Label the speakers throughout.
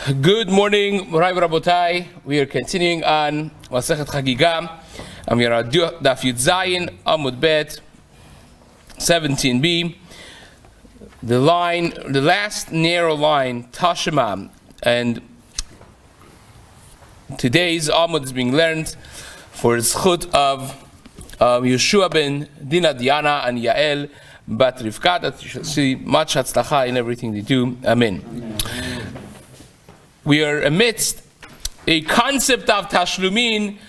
Speaker 1: Good morning, Morai Rabotai. We are continuing on Masechet Chagigah, and we are at Daf Yud Zayin, Amud Bet, 17b. The last narrow line, Tashema, and today's Amud is being learned for the zchut of Yeshua ben Dina Diana and Yael bat Rivka, that you shall see much hatzlacha in everything they do. Amen. We are amidst a concept of Tashlumin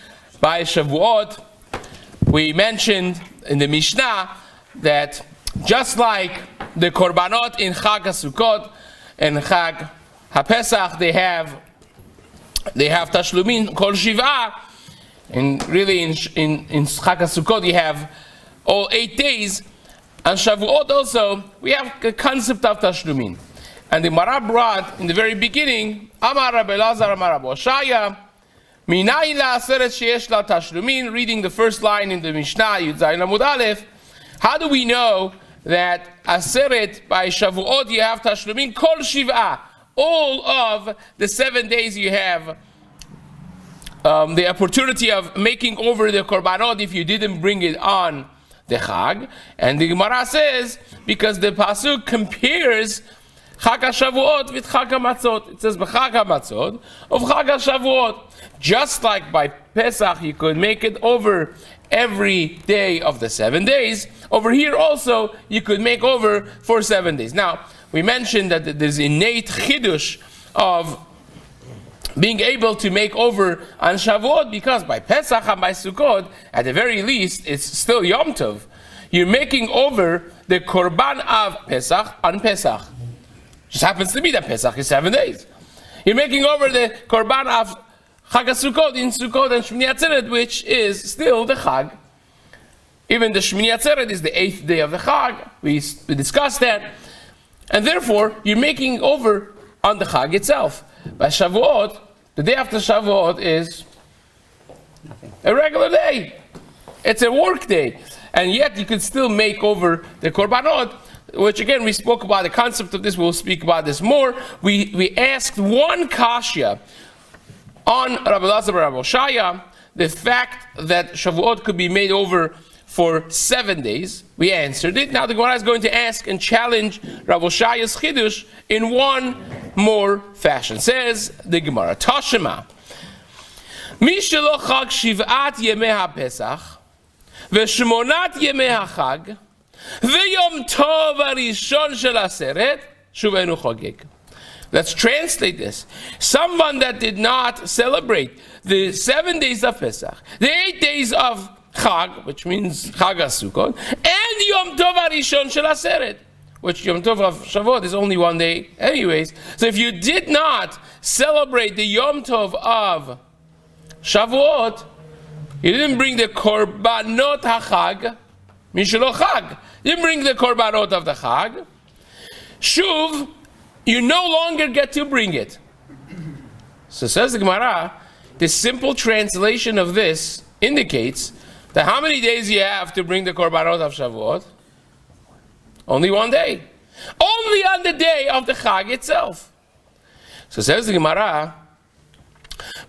Speaker 1: by Shavuot. We mentioned in the Mishnah that just like the Korbanot in Chag HaSukkot and Chag HaPesach, they have Tashlumin called Shiva, and really in Chag HaSukkot you have all 8 days. And Shavuot also, we have a concept of Tashlumin. And the Gemara brought in the very beginning, Amar Rabbi Elazar Amar Rabbi Oshaya, Minayin la'aseret sheyesh la tashlumin, reading the first line in the Mishnah, Yud Zayin Amud Aleph. How do we know that Aseret by Shavuot you have tashlumin? Kol Shiv'ah. All of the 7 days you have the opportunity of making over the Korbanot if you didn't bring it on the Chag. And the Gemara says, because the Pasuk compares Chag HaShavuot with Chag HaMatzot. It says, B'Chag HaMatzot of Chag HaShavuot. Just like by Pesach, you could make it over every day of the 7 days. Over here also, you could make over for 7 days. Now, we mentioned that there's innate chidush of being able to make over on Shavuot, because by Pesach and by Sukkot, at the very least, it's still Yom Tov. You're making over the Korban of Pesach on Pesach. Just happens to be that Pesach is 7 days. You're making over the Korban of Chag HaSukkot in Sukkot and Shmini Atzeret, which is still the Chag. Even the Shmini Atzeret is the 8th day of the Chag. We discussed that. And therefore, you're making over on the Chag itself. By Shavuot, the day after Shavuot is a regular day. It's a work day. And yet you could still make over the Korbanot, which again we spoke about the concept of this. We'll speak about this more. We asked one kasha on Rabbi Elazar Rabbi Oshaya, the fact that Shavuot could be made over for 7 days. We answered it. Now the Gemara is going to ask and challenge Rabbi Oshaya's chidush in one more fashion. Says the Gemara, Tashema, Mi shelo chag shiv'at yemei haPesach v'shmonat yemei haChag v'yom tov harishon shel aseret shuvenu chogeg. Let's translate this. Someone that did not celebrate the 7 days of Pesach, the 8 days of Chag, which means Chag HaSukkot, and Yom Tov Harishon Shel Aseret, which Yom Tov of Shavuot is only 1 day anyways. So if you did not celebrate the Yom Tov of Shavuot, you didn't bring the Korbanot HaChag, Mishelo Chag. You didn't bring the Korbanot of the Chag. Shuv, you no longer get to bring it. So says the Gemara, the simple translation of this indicates that how many days you have to bring the Korbanot of Shavuot? Only 1 day. Only on the day of the Chag itself. So says the Gemara,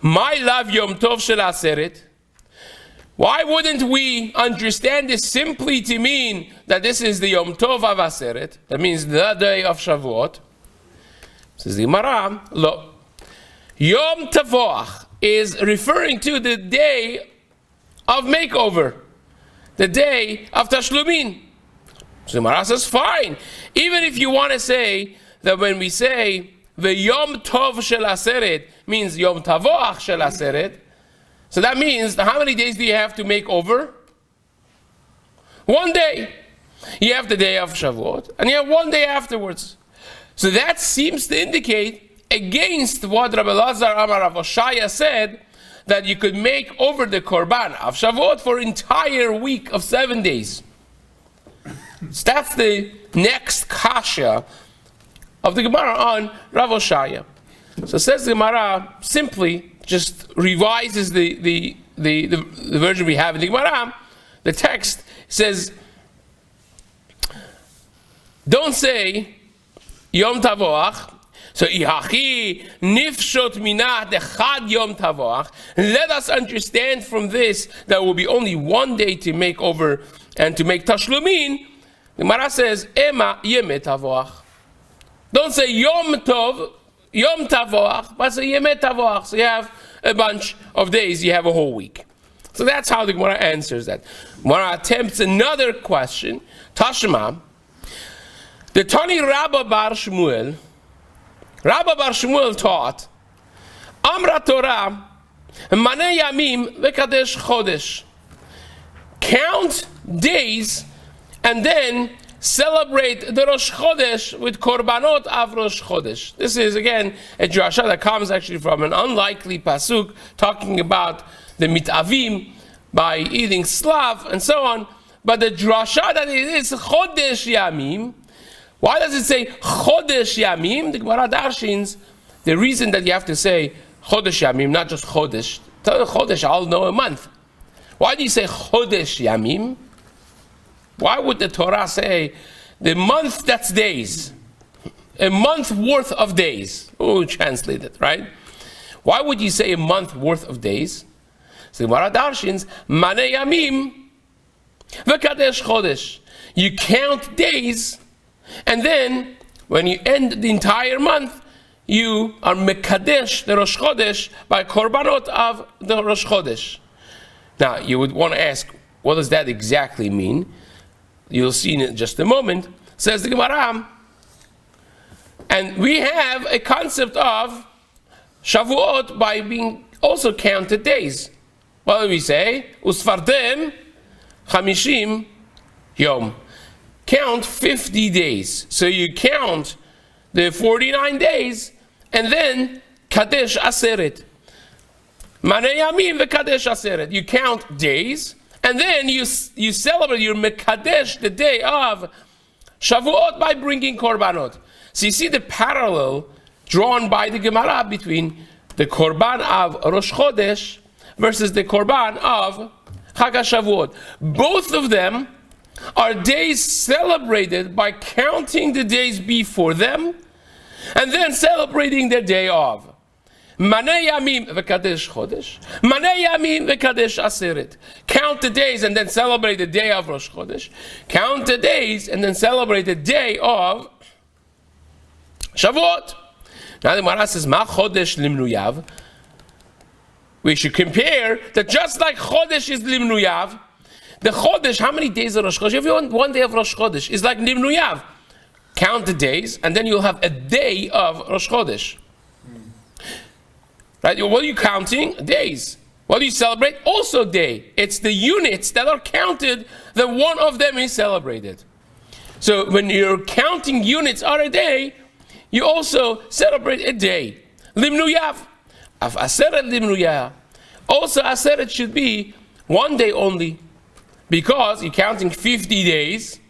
Speaker 1: my love Yom Tov Shel Aseret. Why wouldn't we understand this simply to mean that this is the Yom Tov of Aseret? That means the day of Shavuot. Says the Gemara, lo. Yom Tavoach is referring to the day of makeover, the day of Tashlumin. So the Gemara says, fine. Even if you want to say that when we say the Yom Tov Shel Aseret means Yom Tavoach Shel Aseret, so that means how many days do you have to make over? 1 day. You have the day of Shavuot, and you have 1 day afterwards. So that seems to indicate against what Rabbi Elazar Amar Rav Oshaya said, that you could make over the Korban of Shavuot for an entire week of 7 days. So that's the next kasha of the Gemara on Rav Oshaya. So says the Gemara, simply just revises the version we have in the Gemara. The text says, don't say Yom Tavoach, So, ihachi nifshot minah dechad yom tavoach. Let us understand from this that there will be only one day to make over and to make tashlumin. The Gemara says, ema yemet tavoach. Don't say yom tov, yom tavoach, but say yemet tavoach. So you have a bunch of days, you have a whole week. So that's how the Gemara answers that. Gemara attempts another question. Tashma, the Tani Rabba Bar Shmuel, Rabba Bar Shmuel taught, Amra Torah, Mane Yamim v'kadesh chodesh. Count days and then celebrate the Rosh Chodesh with Korbanot av Rosh Chodesh. This is again a drasha that comes actually from an unlikely pasuk talking about the mitavim by eating slav and so on. But the drasha that it is Chodesh Yamim. Why does it say Chodesh Yamim? The Gemara darshins the reason that you have to say Chodesh Yamim, not just Chodesh. Chodesh, I'll know a month. Why do you say Chodesh Yamim? Why would the Torah say the month that's days? A month worth of days. Oh, translate it, right? Why would you say a month worth of days? So the Gemara darshins Mane Yamim v'kadesh Chodesh. You count days, and then when you end the entire month, you are mekadesh the Rosh Chodesh by korbanot of the Rosh Chodesh. Now you would want to ask, what does that exactly mean? You'll see in just a moment. Says the Gemara, and we have a concept of Shavuot by being also counted days. What do we say? Usfartem chamishim yom. Count 50 days. So you count the 49 days and then kadesh aseret. Mane yamim v'kadesh aseret. You count days and then you celebrate your mekadesh, the day of Shavuot, by bringing korbanot. So you see the parallel drawn by the Gemara between the korban of Rosh Chodesh versus the korban of Chag HaShavuot. Both of them are days celebrated by counting the days before them and then celebrating the day of. Manei Yamim v'kadesh Chodesh, Manei Yamim v'kadesh Aseret. Count the days and then celebrate the day of Rosh Chodesh. Count the days and then celebrate the day of Shavuot. Now the Gemara says, Ma Chodesh Limnuyav. We should compare that just like Chodesh is Limnuyav, the Chodesh, how many days of Rosh Chodesh? If you want one day of Rosh Chodesh, is like Limnuyav. Count the days, and then you'll have a day of Rosh Chodesh. Right? What are you counting? Days. What do you celebrate? Also day. It's the units that are counted that one of them is celebrated. So when you're counting units on a day, you also celebrate a day. Limnuyav. Af aseret limnuyav. Also aseret should be one day only, because you're counting 50 days,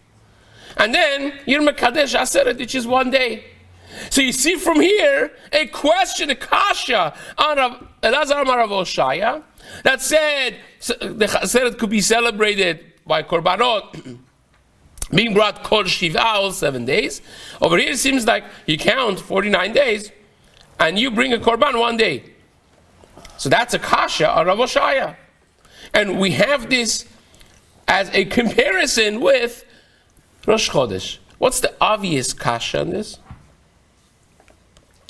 Speaker 1: and then you're mekadesh aseret, which is one day. So you see from here a question, a kasha on Elazar Amar Rav Oshaya that said the aseret could be celebrated by korbanot being brought kol shiva, all 7 days. Over here it seems like you count 49 days and you bring a korban one day. So that's a kasha on Rav Oshaya. And we have this as a comparison with Rosh Chodesh. What's the obvious kasha on this?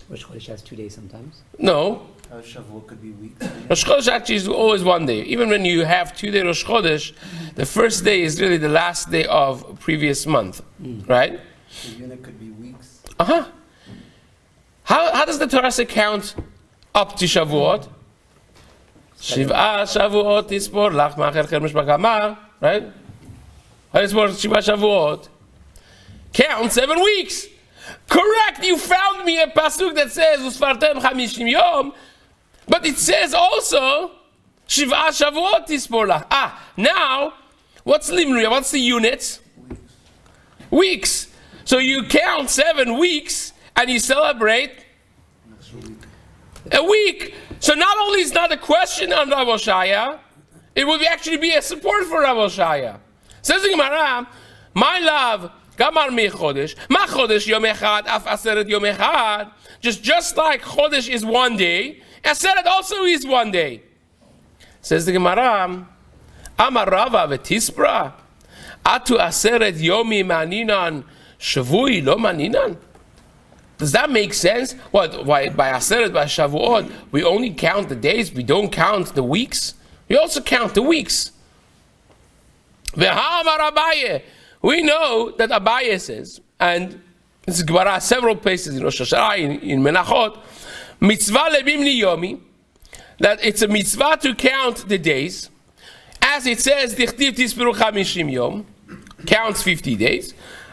Speaker 2: Rosh Chodesh has 2 days sometimes.
Speaker 3: No. Shavuot could be weeks.
Speaker 1: Rosh Chodesh actually is always one day. Even when you have 2 days Rosh Chodesh, the first day is really the last day of previous month, right?
Speaker 3: The unit could be weeks.
Speaker 1: How does the Torah say count up to Shavuot? Shiv'a Shavuot ispor lach ma'acher chermesh b'kamar, right? How is more Shiv'a Shavuot? Count 7 weeks. Correct, you found me a pasuk that says Usfartem chamishim yom, but it says also Shiv'a Shavuot ispor lach. Now, what's limruya? What's the units? Weeks. So you count 7 weeks and you celebrate a week. So not only is not a question on Rav Oshaya, it would actually be a support for Rav Oshaya. Says the Gemara, my love, Gamar mi chodesh. Ma chodesh yom echad, af aseret yom echad. Just like chodesh is one day, aseret also is one day. Says the Gemara, Amar Rava v'tispra, atu aseret yomi maninan, shavui lo maninan. Does that make sense? What? Why by aseret, by shavuot, we only count the days, we don't count the weeks? We also count the weeks. V'ha'amar Abaye. We know that Abaye says, and this is Gemara several places in Rosh Hashanah, in Menachot, mitzvah lebimni yomi, that it's a mitzvah to count the days, as it says, dichtiv tisperu chamishim yom, counts 50 days.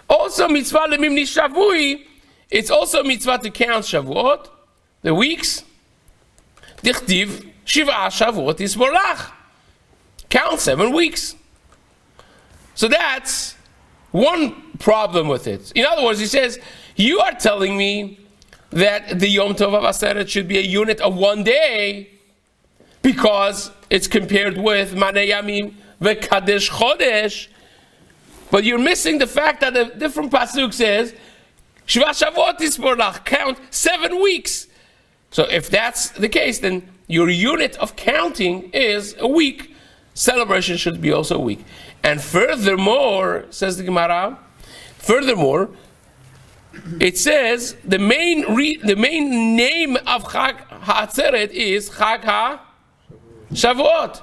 Speaker 1: Also mitzvah lebimni shavui, it's also mitzvah to count shavuot, the weeks, dichtiv shiva shavuot tisborach, count 7 weeks. So that's one problem with it. In other words, he says, you are telling me that the Yom Tov of Aseret should be a unit of 1 day because it's compared with Manei Yamim v'Kadesh Chodesh. But you're missing the fact that a different pasuk says, Shiva Shavuot Tisborach, count 7 weeks. So if that's the case, then your unit of counting is a week. Celebration should be also a week. And furthermore, says the Gemara, it says the main name of Chag HaAtzeret is Chag HaShavuot.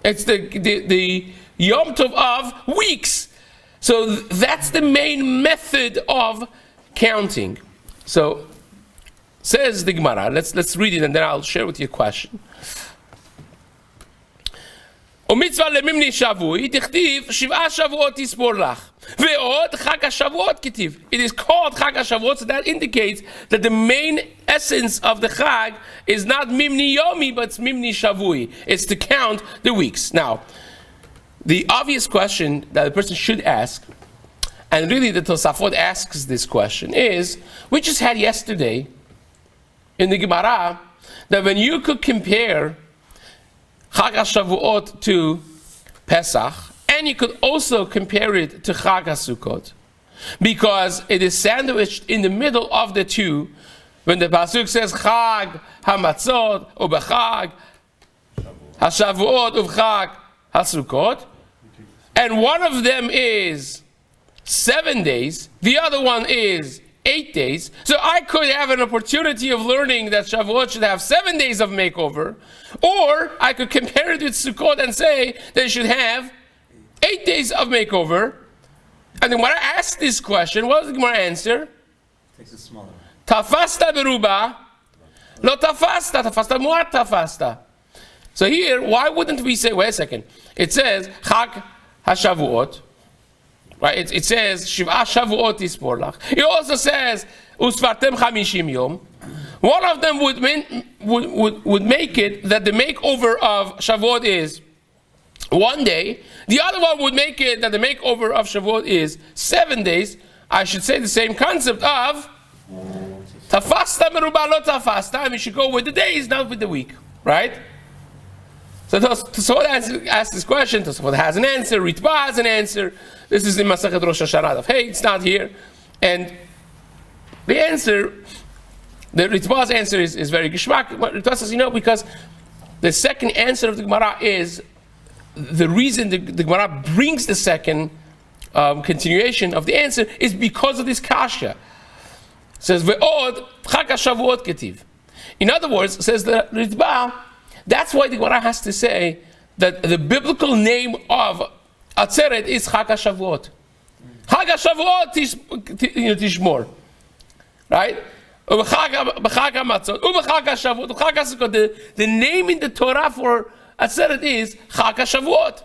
Speaker 1: It's the Yom Tov of weeks. So that's the main method of counting. So says the Gemara. Let's read it and then I'll share with you a question. ומצווה למימני שבוי, תכתיב 7 שבועות תספור לך. ועוד חג השבועות כתיב. It is called חג השבועות, so that indicates that the main essence of the Chag is not mimni yomi, but it's mimni shavui. It's to count the weeks. Now, the obvious question that a person should ask, and really the Tosafot asks this question, is, we just had yesterday in the Gemara, that when you could compare Chag HaShavuot to Pesach, and you could also compare it to Chag HaSukkot, because it is sandwiched in the middle of the two, when the pasuk says Chag HaMatzot u'b'Chag HaShavuot u'b'Chag HaSukkot, and one of them is 7 days, the other one is 8 days. So I could have an opportunity of learning that Shavuot should have 7 days of makeover, or I could compare it with Sukkot and say that it should have 8 days of makeover. And then when I asked this question, what was the Gemara answer?
Speaker 3: Takes it smaller.
Speaker 1: Tafasta beruba, lo tafasta, tafasta muat tafasta. So here, why wouldn't we say, wait a second, it says Chag HaShavuot, right? It says Shiva Shavuot Tispor Lach. It also says Usvartem Chamishim Yom. One of them would make it that the makeover of Shavuot is 1 day. The other one would make it that the makeover of Shavuot is 7 days. I should say the same concept of Tafasta Meruba Lo Tafasta, and we should go with the days, not with the week, right? So Tosafot asked this question. Tosafot has an answer. Ritva has an answer. This is in Masachet Rosh Hashanah. Hey, it's not here. And the answer, the Ritva's answer is very gishmak. Ritva says, because the second answer of the Gemara is the reason the Gemara brings the second continuation of the answer is because of this kasha. It says, Ve'od Chag HaShavuot ketiv. In other words, says the Ritva, that's why the Gemara has to say that the biblical name of Atzeret is Chag HaShavuot. Chag HaShavuot tishmor. Right? B'Chag HaMatzot, B'Chag HaShavuot, B'Chag HaSukkot. The name in the Torah for Atzeret is Chag HaShavuot.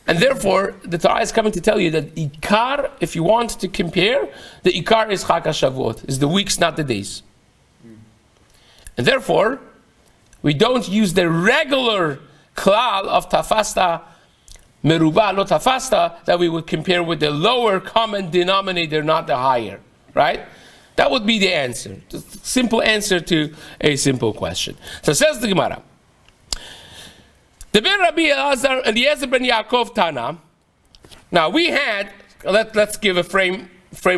Speaker 1: And therefore, the Torah is coming to tell you that Ikar, if you want to compare, the Ikar is Chag HaShavuot. Is the weeks, not the days. And therefore, we don't use the regular klal of tafasta meruba lo tafasta that we would compare with the lower common denominator, not the higher, right? That would be the answer. The simple answer to a simple question. So says the Gemara. The Ben Rabbi Eliezer ben Yaakov Tana. Now we had let's give a frame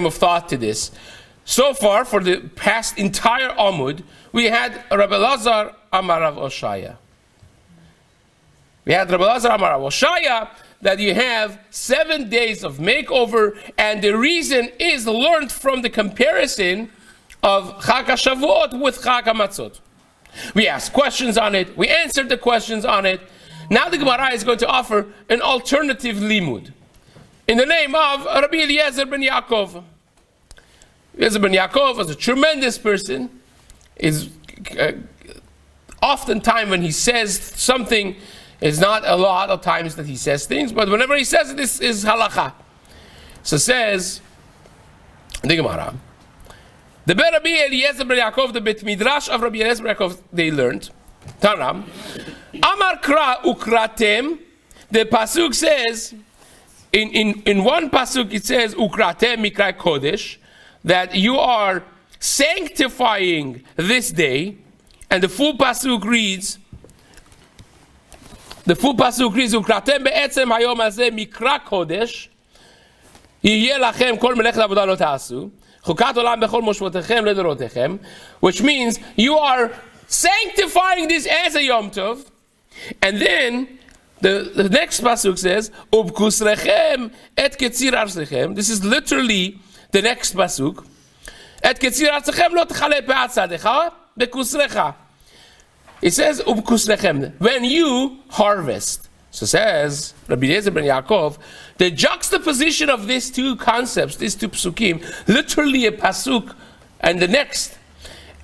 Speaker 1: of thought to this. So far, for the past entire Amud, we had Rabbi Lazar Amar Rav Oshaya. We had Rabbi Lazar Amar Rav Oshaya that you have 7 days of makeover, and the reason is learned from the comparison of Chag HaShavuot with Chag HaMatzot. We asked questions on it, we answered the questions on it. Now the Gemara is going to offer an alternative limud in the name of Rabbi Eliezer ben Yaakov. Eliezer ben Yaakov was a tremendous person. Is oftentimes when he says something, it's not a lot of times that he says things, but whenever he says it, this is halacha. So says the Gemara, the Rabbi Eliezer ben Yaakov, the Bet Midrash of Rabbi Eliezer ben Yaakov, they learned. Tanam, Amar Kra Ukratem. The pasuk says, in one pasuk it says Ukratem Mikra Kodesh, that you are sanctifying this day, and the full pasuk reads Ukratem be'etzem hayom hazeh Mikra Kodesh, yiyeh lachem kol melechet avodah lo ta'asu, chukat olam bechol moshvotechem ledorotechem, which means you are sanctifying this as a Yom Tov. And then the next pasuk says ubkusrechem et ketzir arsechem. This is literally the next pasuk. Et ketzir arsechem lo tchale pe'atzadecha bekusrecha. It says ubkusrechem, when you harvest. So says Rabbi Eliezer ben Yaakov, the juxtaposition of these two concepts, these two psukim, literally a pasuk and the next,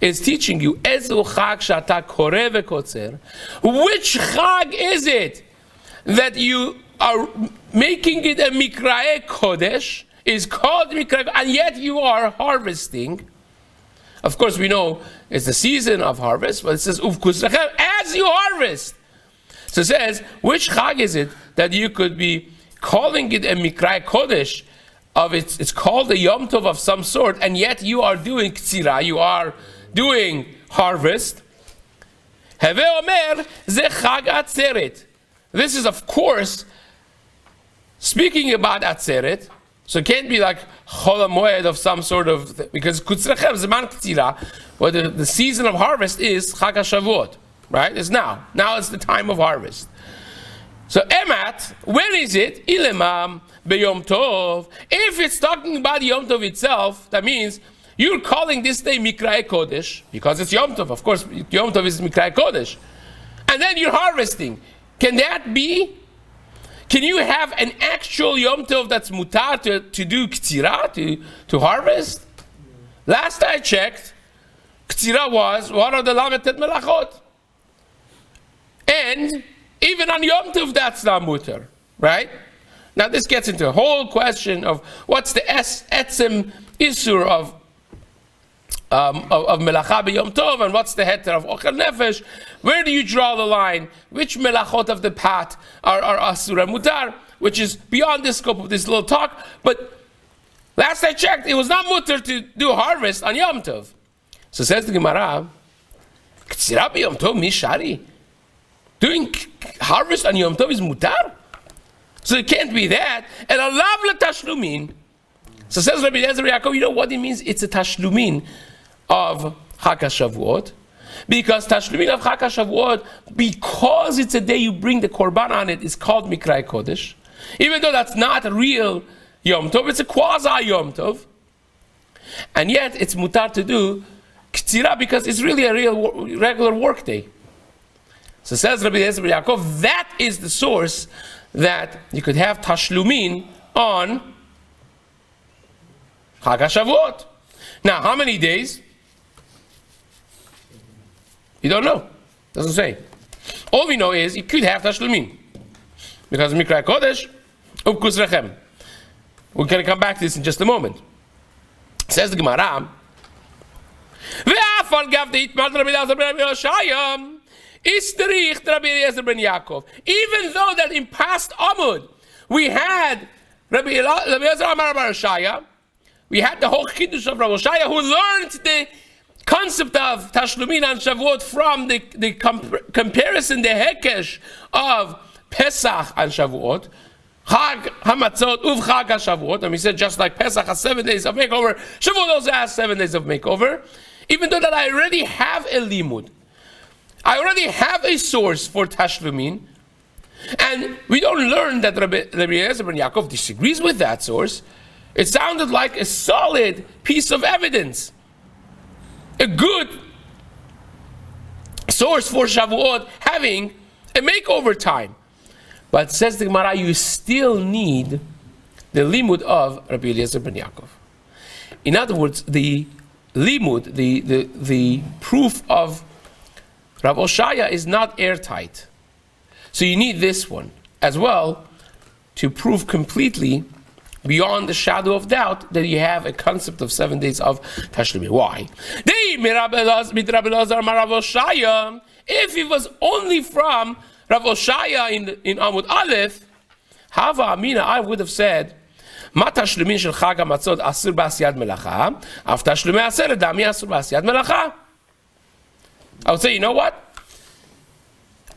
Speaker 1: is teaching you ezu chag shata koreh vekotzer. Which chag is it that you are making it a mikrae kodesh, is called mikrae, and yet you are harvesting? Of course, we know it's the season of harvest, but it says uvkusrechem, as you harvest. So it says, which chag is it that you could be calling it a mikrae kodesh? It's called a Yom Tov of some sort, and yet you are doing ktsira, you are doing harvest. Heve omer ze chag atzeret. This is, of course, speaking about atzeret. So it can't be like chol hamoed of some sort of, because kutzrechem zeman ktsira, but the season of harvest is Chag HaShavuot, right? It's now. Now it's the time of harvest. So emat, when is it? Ilemam beyom tov. If it's talking about Yom Tov itself, that means you're calling this day Mikrae Kodesh, because it's Yom Tov. Of course, Yom Tov is Mikrae Kodesh. And then you're harvesting. Can that be? Can you have an actual Yom Tov that's mutar to do ktsira, to harvest? Last I checked, ktsira was one of the lametet melachot. And even on Yom Tov, that's not mutar, right? Now this gets into a whole question of what's the etzem isur of melacha b'yom tov, and what's the heter of ochel nefesh? Where do you draw the line? Which melachot of the pat are asura mutar? Which is beyond the scope of this little talk. But last I checked, it was not mutar to do harvest on Yom Tov. So says the Gemara, ktsira b'yom tov mishari. Doing harvest on Yom Tov is mutar? So it can't be that. And alav letashlumin. So says Rabbi Eliezer Yaakov, you know what it means? It's a tashlumin of Chag HaShavuot, because tashlumin of Chag HaShavuot, because it's a day you bring the korban on it, is called Mikrae Kodesh. Even though that's not a real Yom Tov, it's a quasi Yom Tov, and yet it's mutar to do ktsira because it's really a regular work day. So says Rabbi Eliezer Yaakov, that is the source that you could have tashlumin on Chag HaShavuot. Now, how many days? You don't know. Doesn't say. All we know is you could have tashlumin, because Mikrae Kodesh, ubkusrechem. We're going to come back to this in just a moment. Says the Gemara, even though that in past Amud we had Rabbi Eliezer Amar Bar Shaya, we had the whole Chiddush of Rabbi Shaya, who learned the concept of Tashlumin and Shavuot from the comparison, the Hekesh of Pesach and Shavuot. Chag Hamatzot Uv Chag HaShavuot. And we said just like Pesach has 7 days of makeover, Shavuot also has 7 days of makeover. Even though that I already have a limud. I already have a source for Tashlumin. And we don't learn that Rabbi Eliezer ben Yaakov disagrees with that source. It sounded like a solid piece of evidence. A good source for Shavuot having a makeover time. But says the Gemara, you still need the limud of Rabbi Eliezer ben Yaakov. In other words, the limud, the proof of Rav Oshaya is not airtight. So you need this one as well to prove completely, beyond the shadow of doubt, that you have a concept of 7 days of Tashlumin. Why? If it was only from Rav Oshaya in Amud Aleph, Hava Amina, I would have said, Ma Tashlumin shel Chag HaMatzot asur b'asiyat melacha, af Tashlumei Aseret Dami asur b'asiyat melacha. I would say, you know what?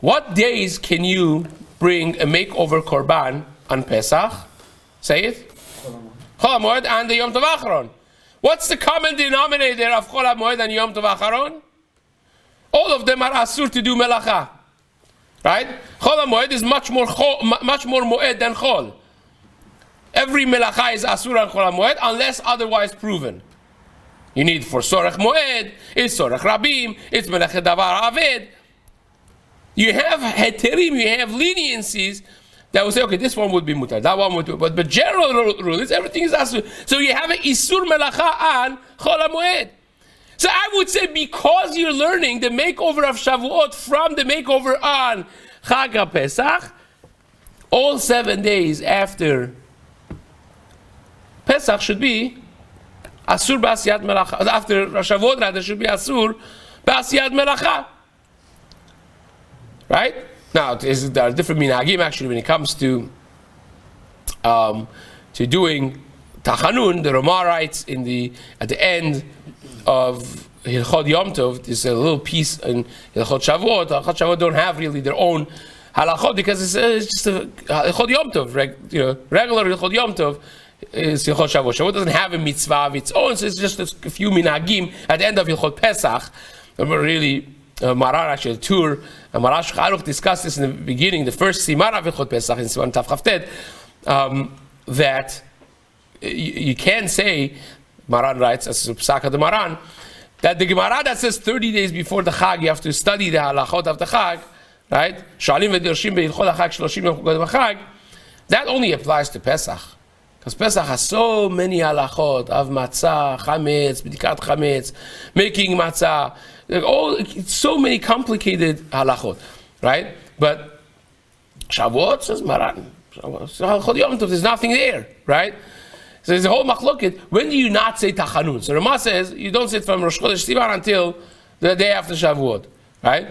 Speaker 1: What days can you bring a makeover korban on Pesach? Say it. Chol HaMoed and the Yom Tov Acharon. What's the common denominator of Chol HaMoed and Yom Tov Acharon? All of them are asur to do melacha. Right? Chol HaMoed is much more moed than Chol. Every melacha is asur on Chol HaMoed unless otherwise proven. You need for Sorech Moed, it's Sorech Rabim, it's Melech Davar Aved. You have heterim, you have leniencies that will say, okay, this one would be mutar, that one would be, but general rule is everything is asur. So you have an isur melacha on Chol HaMoed. So I would say because you're learning the makeover of Shavuot from the makeover on Chag HaPesach, all 7 days after Pesach should be asur b'asiyat melacha. After Shavuot, rather, should be asur b'asiyat melacha. Right? Now, there are different minhagim actually when it comes to doing tachanun. The Ramah writes at the end of Hilchot Yom Tov, there's a little piece in Hilchot Shavuot. Hilchot Shavuot don't have really their own halachot because it's just a Hilchot Yom Tov, regular Hilchot Yom Tov. Is Hilchot Shavuot. Shavuot doesn't have a mitzvah of its own, so it's just a few minhagim at the end of Hilchot Pesach. Really, Marar actually, Tur, Marar Shcharuch discussed this in the beginning, the first Simar of Hilchot Pesach in Siman Tav Chavted, that you can say, Maran writes, as Psaka de Maran, that the Gemara that says 30 days before the Chag, you have to study the halachot of the Chag, right? Shalim v'dirshim be'ilchot HaChag shloshim yom chagad, that only applies to Pesach. Because Pesach has so many halachot of matzah, chametz, b'dikat chametz, making matzah, it's so many complicated halachot, right? But Shavuot says Maran, Halachot Yom Tov, there's nothing there, right? So there's a whole machloket. When do you not say tachanun? So Ramah says you don't say it from Rosh Chodesh Sivan until the day after Shavuot, right?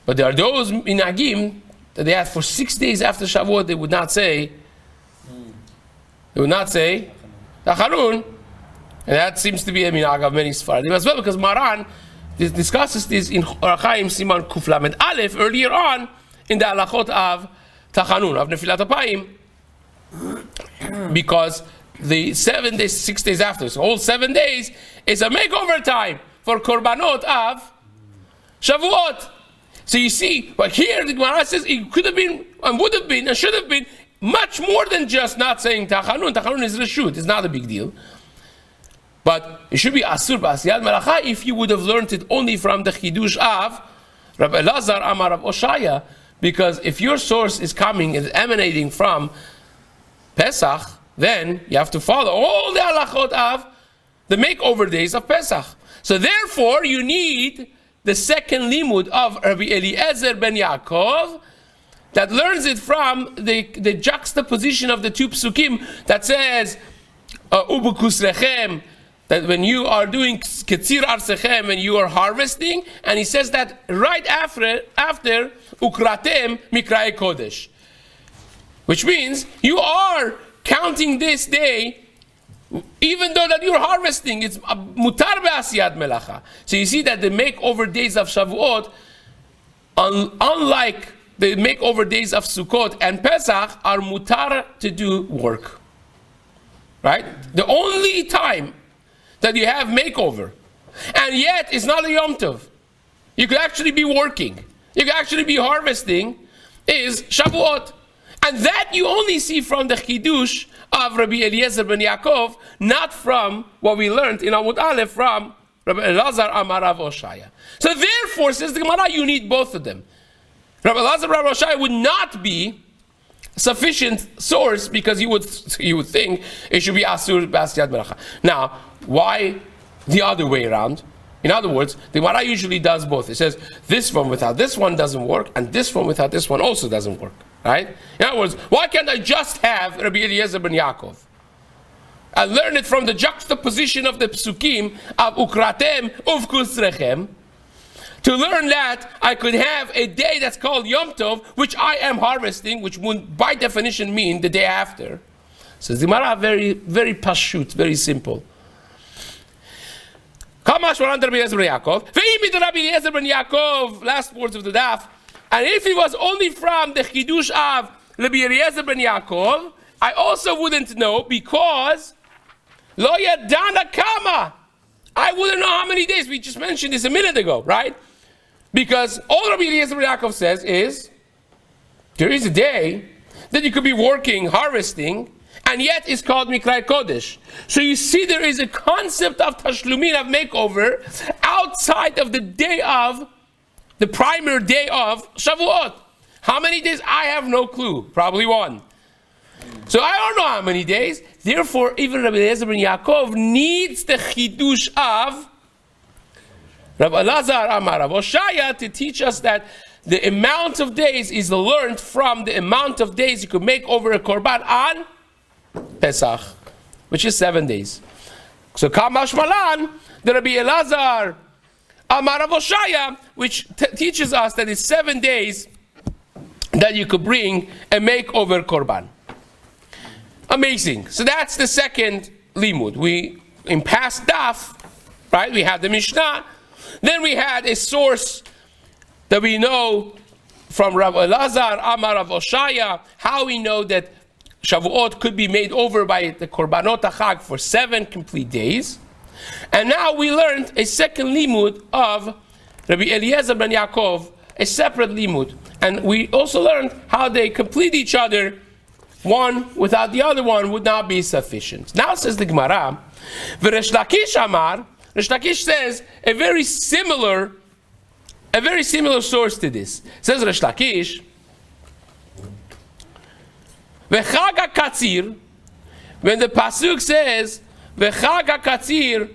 Speaker 1: But there are those minhagim that they have for 6 days after Shavuot they would not say. They would not say tachanun, and that seems to be a minhag of many Sfaradim as well, because Maran discusses this in Orachaim Siman Kuf Lamed Aleph earlier on in the halachot of tachanun of Nefilat Apayim, because the 7 days, 6 days after, so all 7 days is a makeover time for korbanot of Shavuot. So you see, but here the Gemara says it could have been and would have been and should have been much more than just not saying tachanun. Tachanun is reshut; it's not a big deal. But it should be asur b'asiyat melacha if you would have learned it only from the chidush of Rabbi Elazar Amar Rav Oshaya, because if your source is coming and emanating from Pesach, then you have to follow all the halachot of the makeover days of Pesach. So therefore, you need the second limud of Rabbi Eliezer ben Yaakov that learns it from the juxtaposition of the two psukim that says ubukus rechem, that when you are doing ketzir arsechem, when you are harvesting, and he says that right after ukratem mikrae kodesh, which means you are counting this day, even though that you're harvesting, it's mutar be'asiyat melacha. So you see that the makeover days of Shavuot, unlike the makeover days of Sukkot and Pesach are mutar to do work. Right? The only time that you have makeover, and yet it's not a Yom Tov. You could actually be working. You could actually be harvesting, is Shavuot. And that you only see from the Chidush of Rabbi Eliezer ben Yaakov, not from what we learned in Amud Aleph from Rabbi Elazar Amar Rav Oshaya. So therefore, says the Gemara, you need both of them. Rabbi Elazar Rav Oshaya would not be sufficient source because you would think it should be Asur B'Asiyat Melacha. Now, why the other way around? In other words, the Gemara usually does both. It says this one without this one doesn't work, and this one without this one also doesn't work. Right? In other words, why can't I just have Rabbi Eliezer ben Yaakov? I learn it from the juxtaposition of the psukim of Ukratem uvkusrechem, to learn that I could have a day that's called Yom Tov, which I am harvesting, which would by definition mean the day after. So the Gemara very, very pashut, very simple. Last words of the daf. And if it was only from the Chidush of Rabbi Eliezer ben Yaakov, I also wouldn't know because Lo Yadana Kama. I wouldn't know how many days. We just mentioned this a minute ago, right? Because all Rabbi Eliezer ben Yaakov says is there is a day that you could be working, harvesting, and yet it's called Mikrai Kodesh. So you see there is a concept of Tashlumin, of makeover, outside of the day of, the primary day of Shavuot. How many days? I have no clue. Probably one. So I don't know how many days. Therefore, even Rabbi Eliezer ben Yaakov needs the Chidush of Rabbi Elazar Amar Rav Oshaya to teach us that the amount of days is learned from the amount of days you could make over a korban on Pesach, which is 7 days. So Kamash Malan, the Rabbi Elazar Amar Rav Oshaya, which teaches us that it's 7 days that you could bring and make over korban. Amazing. So that's the second limud. We, in past daf, right, we had the Mishnah. Then we had a source that we know from Rav Elazar Amar Rav Oshaya, how we know that Shavuot could be made over by the Korbanot HaChag for 7 complete days. And now we learned a second limud of Rabbi Eliezer ben Yaakov, a separate limud. And we also learned how they complete each other. One without the other one would not be sufficient. Now says the Gemara, V'Resh Lakish Amar, Resh Lakish says a very similar source to this. Says Resh Lakish, V'Chag HaKatzir, when the pasuk says V'Chag HaKatzir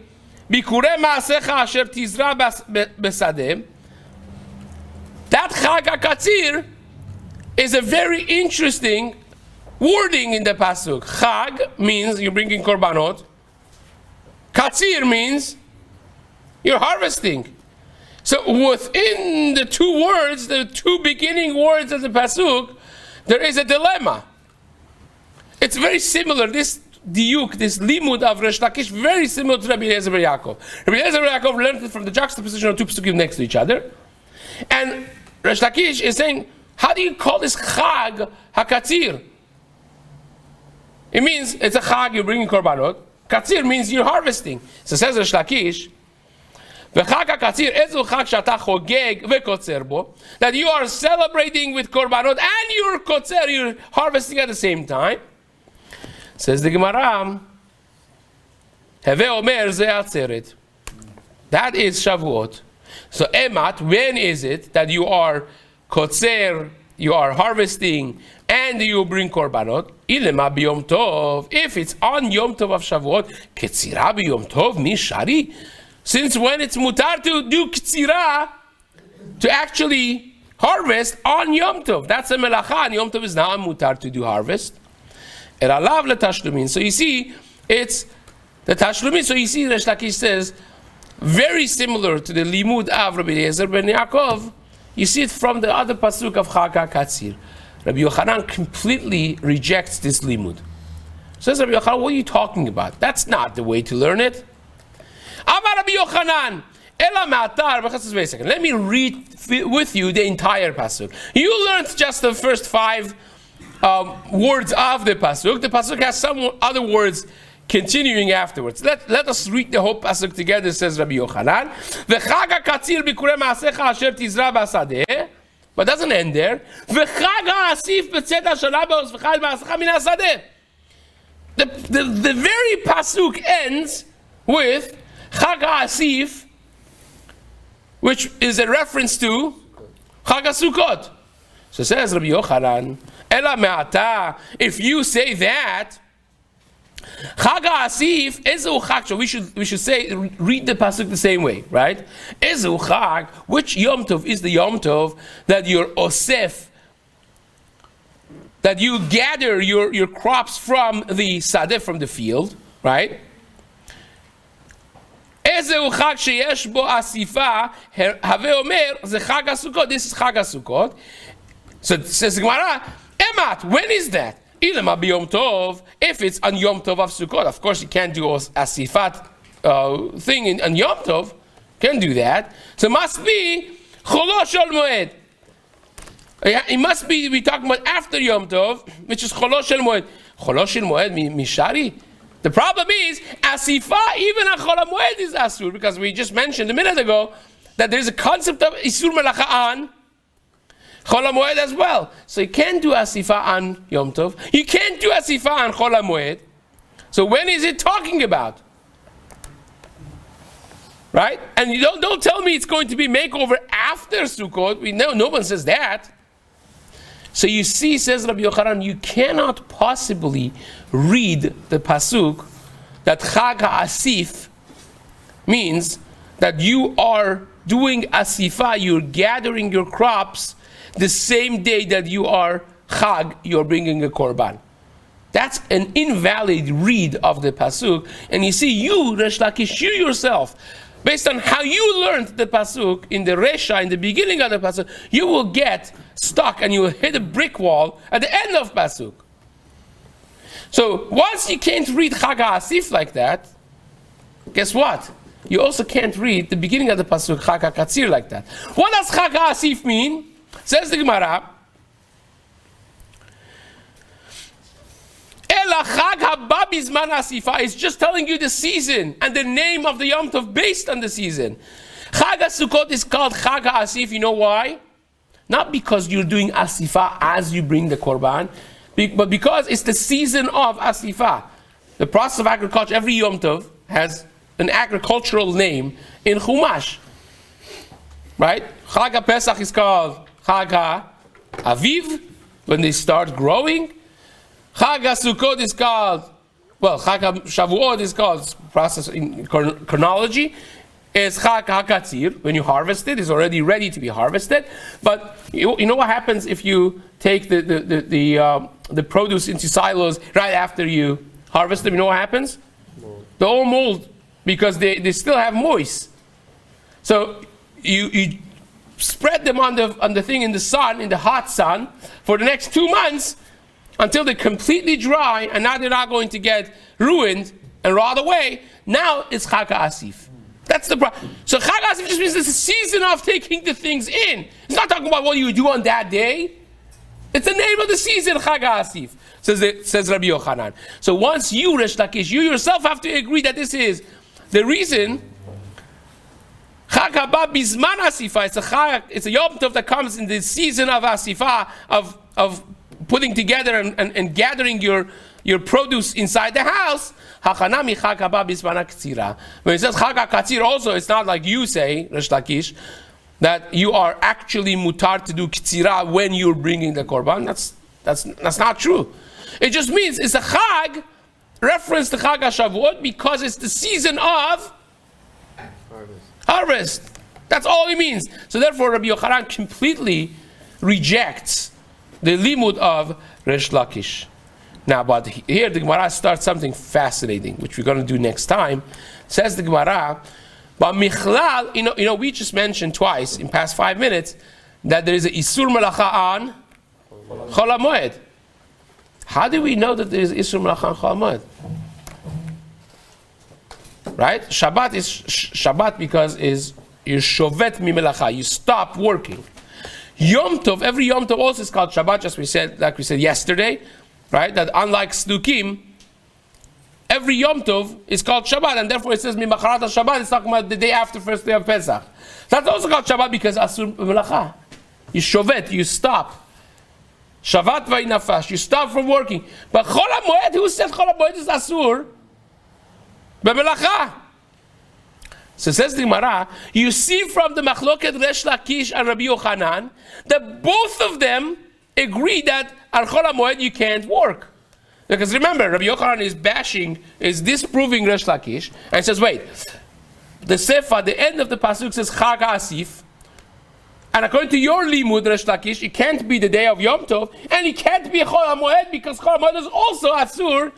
Speaker 1: Bikurei Ma'asecha Asher Tizra Besadeh, that Chag HaKatzir is a very interesting wording in the pasuk. Chag means you're bringing korbanot. Katzir means you're harvesting. So within the two words, the two beginning words of the pasuk, there is a dilemma. It's very similar. This diuk, this limud of Resh Lakish, very similar to Rabbi Eliezer ben Yaakov. Rabbi Eliezer ben Yaakov learned it from the juxtaposition of two pasukim next to each other. And Resh Lakish is saying, how do you call this Chag HaKatzir? It means it's a Chag, you're bringing korbanot. Katzir means you're harvesting. So says Resh Lakish, V'Chag HaKatzir ezu Chag shata chogeg v'kotzer bo, that you are celebrating with korbanot and you're kotzer, you're harvesting at the same time. Says the Gemara, Heve Omer ze atzeret. That is Shavuot. So Emat, when is it that you are kotzer, you are harvesting, and you bring korbanot? Ilema biyom tov. If it's on Yom Tov of Shavuot, ketzira biyom tov mishari. Since when it's mutar to do ketzira, to actually harvest on Yom Tov. That's a melacha, and Yom Tov is now mutar to do harvest. Eralav letashlumin. So you see, it's the tashlumin. So you see, Resh Lakish says, very similar to the limud of Rabbi Eliezer ben Yaakov. You see it from the other pasuk of Chag HaKatzir. Rabbi Yochanan completely rejects this limud. Says Rabbi Yochanan, what are you talking about? That's not the way to learn it. Amar Rabbi Yochanan, Ela ma'atar, wait a second. Let me read with you the entire pasuk. You learned just the first 5 words of the pasuk. The pasuk has some other words continuing afterwards. Let us read the whole pasuk together, says Rabbi Yochanan. V'chag hakatzir b'kurei ma'asecha asher tizra b'asadeh. But it doesn't end there. V'chag ha'asif b'tzed ha'shana b'osv'chad ma'asecha min ha'sadeh. The very pasuk ends with Chag ha'asif, which is a reference to Chag HaSukkot. So says Rabbi Yochanan, Ela me'ata, if you say that, Chag ha'asif, ezu chag, so we should say, read the pasuk the same way, right? Ezu chag, which Yom Tov is the Yom Tov that you're osef, that you gather your crops from the sadeh, from the field, right? Ezeu chag sheyesh bo asifa, have omer, ze chag HaSukkot, this is Chag HaSukkot. So it says Gemara, Emat, when is that? Ilema b'Yom Tov, if it's on Yom Tov of Sukkot. Of course you can't do asifat thing on Yom Tov, can't do that. So it must be Cholo Shel Moed. It must be, we're talking about after Yom Tov, which is Cholo Shel Moed. Cholo Shel Moed, Mishari? The problem is, Asifa, even a Chol HaMoed is Asur, because we just mentioned a minute ago that there's a concept of Isur Melacha on Chol HaMoed as well. So you can't do Asifa on Yom Tov. You can't do Asifa on Chol HaMoed. So when is it talking about? Right? And you don't tell me it's going to be makeover after Sukkot. We know no one says that. So you see, says Rabbi Yochanan, you cannot possibly read the pasuk that Chag HaAsif means that you are doing Asifa, you're gathering your crops the same day that you are Chag, you're bringing a Korban. That's an invalid read of the pasuk. And you see, you, Resh Lakish, you yourself, based on how you learned the pasuk in the Resha, in the beginning of the pasuk, you will get stuck and you will hit a brick wall at the end of pasuk. So once you can't read Chag HaAsif like that, guess what? You also can't read the beginning of the pasuk Chag HaKatzir like that. What does Chag HaAsif mean? Says the Gemara, Ela Chag haba bizman asifa is just telling you the season and the name of the Yom Tov based on the season. Chag HaSukkot is called Chag HaAsif. You know why? Not because you're doing asifa as you bring the korban, but because it's the season of asifa. The process of agriculture, every Yom Tov has an agricultural name in Chumash. Right? Chag HaPesach is called Chag HaAviv, when they start growing. Chag HaSukkot is called, well, Chag HaShavuot is called, process in chronology, is Chag HaKatzir, when you harvest it, it's already ready to be harvested. But you know what happens if you take the produce into silos right after you harvest them? You know what happens? Mold. They all mold, because they still have moist. So you spread them on the thing in the sun, in the hot sun, for the next 2 months, until they're completely dry, and now they're not going to get ruined and rot away. Now it's Chag HaAsif. That's the problem. So Chag HaAsif just means it's a season of taking the things in. It's not talking about what you do on that day. It's the name of the season, Chag HaAsif, says Rabbi Yochanan. So once you, Resh Lakish, you yourself have to agree that this is the reason. Chag haba bizman asifa. It's a Yom Tov that comes in the season of asifa, of putting together and gathering your produce inside the house. Hachanami Chag haba bizman hakatzira. When it says Chag HaKatzir also, it's not like you say, Resh Lakish, that you are actually mutar to do ktsira when you're bringing the korban. That's not true. It just means it's a Chag, reference to Chag HaShavuot, because it's the season of harvest. That's all it means. So therefore Rabbi Yochanan completely rejects the limud of Resh Lakish. Now, but here the Gemara starts something fascinating, which we're going to do next time. Says the Gemara, but Michlal, you know, we just mentioned twice in past 5 minutes that there is a Isur Melacha on Chol HaMoed. How do we know that there is Isur Melacha on Chol HaMoed? Right? Shabbat is Shabbat because is You shovet mimelacha. You stop working. Yom Tov, every Yom Tov also is called Shabbat, just like we said yesterday, right? That unlike Sdukim, every Yom Tov is called Shabbat, and therefore it says Mimacharat Shabbat. It's talking about the day after first day of Pesach. That's also called Shabbat because Asur Melacha. You shovet, you stop. Shavat v'inafash, you stop from working. But Chol HaMoed, who said Chol HaMoed is Asur? B'melacha. So says the Gemara, you see from the Machloket Resh Lakish and Rabbi Yochanan that both of them agree that on Chol HaMoed you can't work. Because remember, Rabbi Yochanan is disproving Resh Lakish, and says, wait, the Sefer, the end of the Pasuk says Chag HaAsif, and according to your limud, Resh Lakish, it can't be the day of Yom Tov, and it can't be Chol HaMoed because Chol HaMoed is also Asur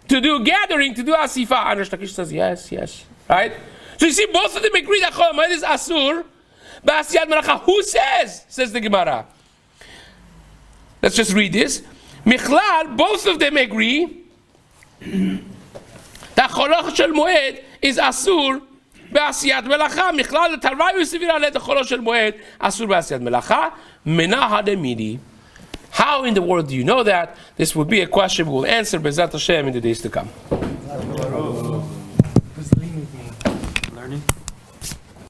Speaker 1: to do gathering, to do Asifa. And Resh Lakish says, yes, right? So you see, both of them agree that Chol HaMoed is Asur, but Asiyat Melacha, who says? Says the Gemara. Let's just read this. Michlal, both of them agree that Choloch Shel Moed is Asur בעשיית מלאכה, מכלל לתרווה יוסביר עליה תחולו של מועד, אסור בעשיית מלאכה, מנה הדמידי. How in the world do you know that? This will be a question we will answer B'ezrat Hashem in the days to come.
Speaker 3: Learning.